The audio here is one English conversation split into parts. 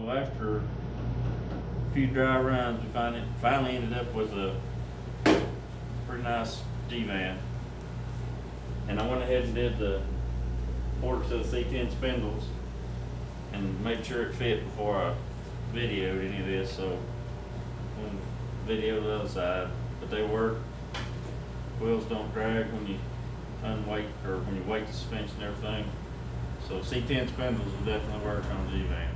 So after a few dry runs, we finally ended up with a pretty nice G-van. And I went ahead and did the ports of the C10 spindles and made sure it fit before I videoed any of this. So video the other side, but they work. Wheels don't drag when you unweight or when you weight the suspension and everything. So C10 spindles will definitely work on the G-van.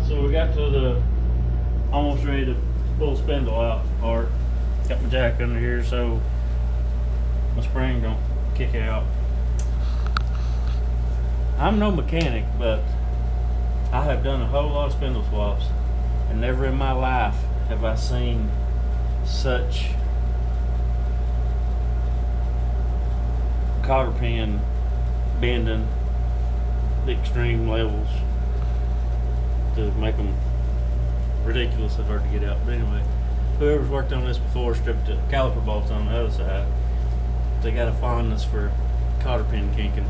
So we got to the almost ready to pull spindle out part. Got my jack under here so my spring don't kick out. I'm no mechanic, but I have done a whole lot of spindle swaps, and never in my life have I seen such cotter pin bending the extreme levels to make them ridiculously hard to get out. But anyway, whoever's worked on this before stripped the caliper bolts on the other side. They got a fondness for cotter pin kinking.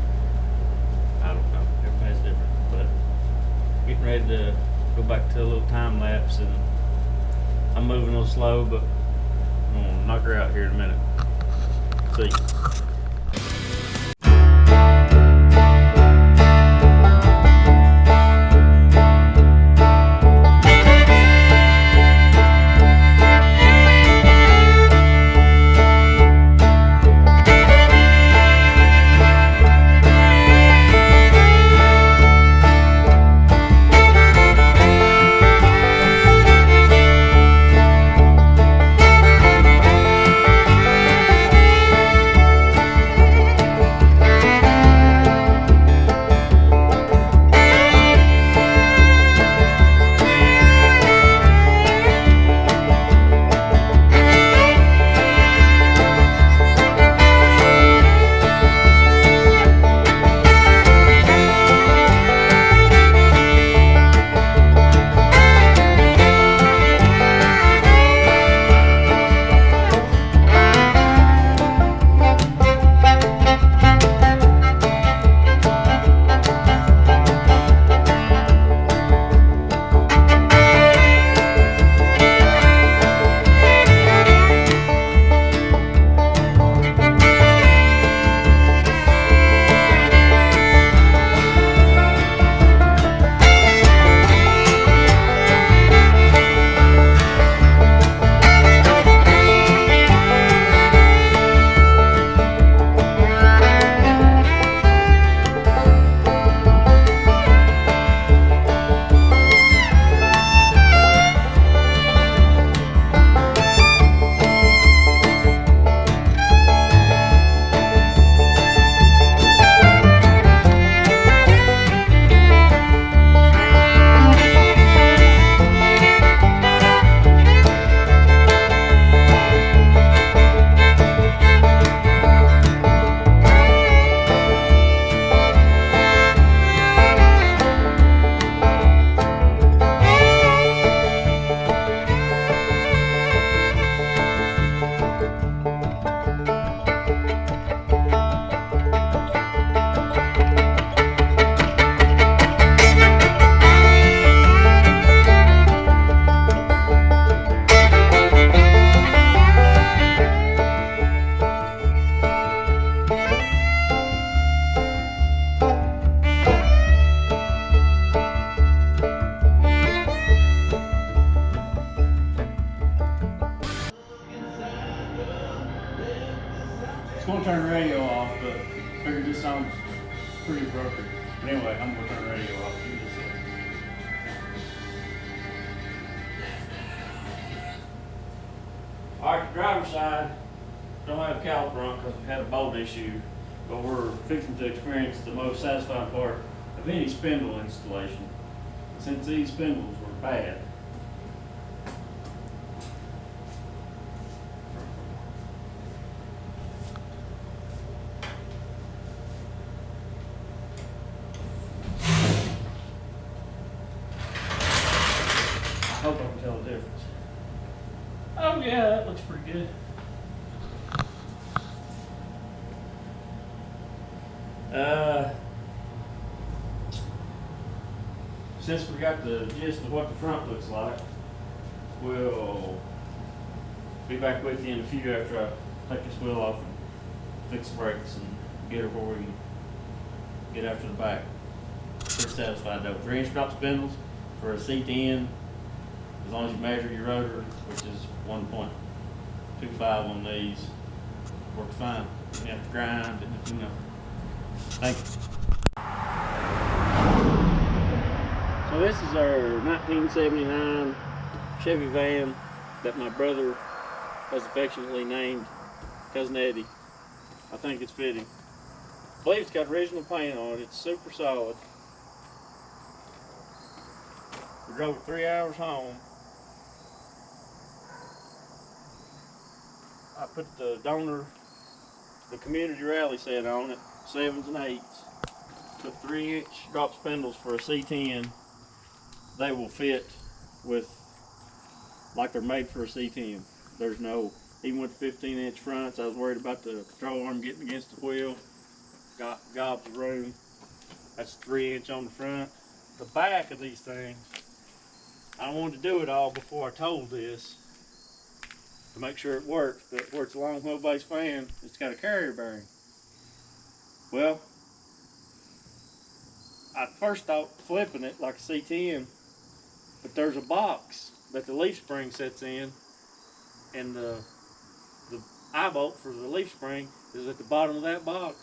I don't know, everybody's different, but getting ready to go back to a little time lapse, and I'm moving a little slow, but I'm gonna knock her out here in a minute. See you. was going to turn the radio off, but figured this song's pretty appropriate. But anyway, I'm going to turn the radio off. Give me just a second. Alright, the driver's side, don't have a caliper on because we had a bolt issue, but we're fixing to experience the most satisfying part of any spindle installation. Since these spindles were bad, I hope I can tell the difference. Oh yeah, that looks pretty good. Since we got the gist of what the front looks like, we'll be back with you in a few after I take this wheel off and fix the brakes and get her where we can get after the back. Pretty satisfied though. 3-inch drop spindles for a C10, as long as you measure your rotor, which is 1.25 on these, works fine. You have to grind it, you know. Thank you. So this is our 1979 Chevy van that my brother has affectionately named Cousin Eddie. I think it's fitting. I believe it's got original paint on it. It's super solid. We drove 3 hours home. I put the donor, the community rally set on it, 7s and 8s. Put 3-inch drop spindles for a C10. They will fit with, like they're made for a C10. There's no, even with the 15-inch fronts, I was worried about the control arm getting against the wheel. Got gobs of room. That's 3-inch on the front. The back of these things, I wanted to do it all before I told this to make sure it works, but where it's a long wheelbase fan, it's got a carrier bearing. Well, I first thought flipping it like a C10, but there's a box that the leaf spring sets in, and the eye bolt for the leaf spring is at the bottom of that box.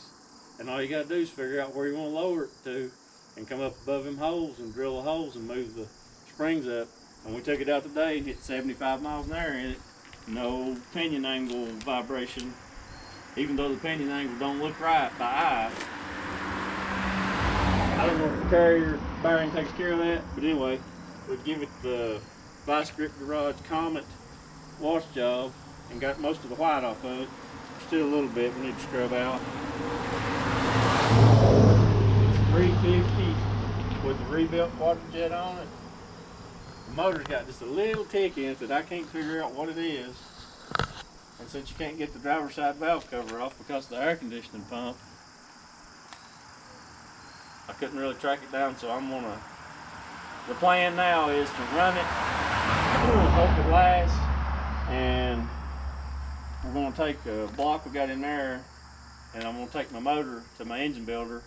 And all you gotta do is figure out where you want to lower it to and come up above them holes and drill the holes and move the springs up. And we took it out today and hit 75 miles an hour in it. No pinion angle vibration, even though the pinion angle don't look right by eye. I don't know if the carrier bearing takes care of that, but anyway, we'd give it the Vice Grip Garage Comet wash job and got most of the white off of it. Still a little bit we need to scrub out. It's 350 with the rebuilt water jet on it. The motor's got just a little tick in it that I can't figure out what it is. And since you can't get the driver's side valve cover off because of the air conditioning pump, I couldn't really track it down, so the plan now is to run it, hope it lasts, and we're going to take a block we got in there, and I'm going to take my motor to my engine builder,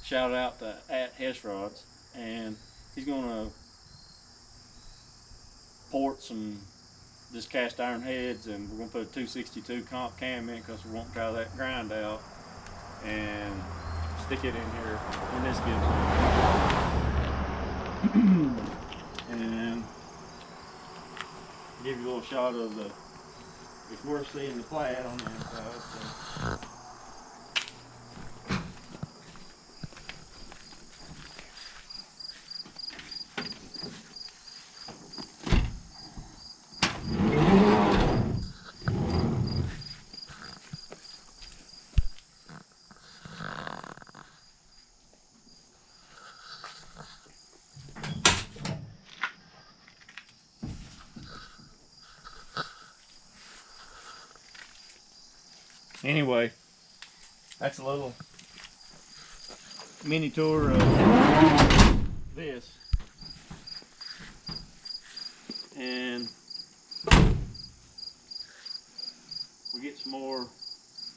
shout out to @Hessrods, and he's going to port some just cast iron heads, and we're going to put a 262 comp cam in because we won't try that grind out, and stick it in here when this gets in. And give you a little shot of the, it's worth seeing the plat on the inside. So. Anyway, that's a little mini tour of this, and we get some more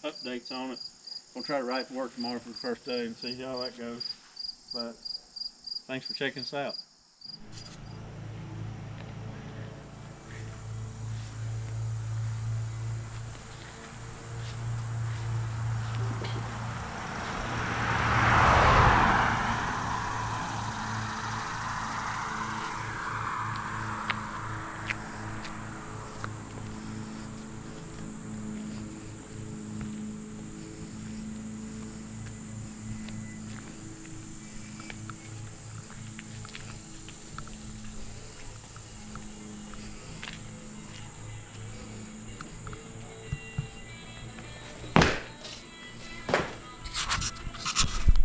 updates on it. We'll try to ride to work tomorrow for the first day and see how that goes. But thanks for checking us out.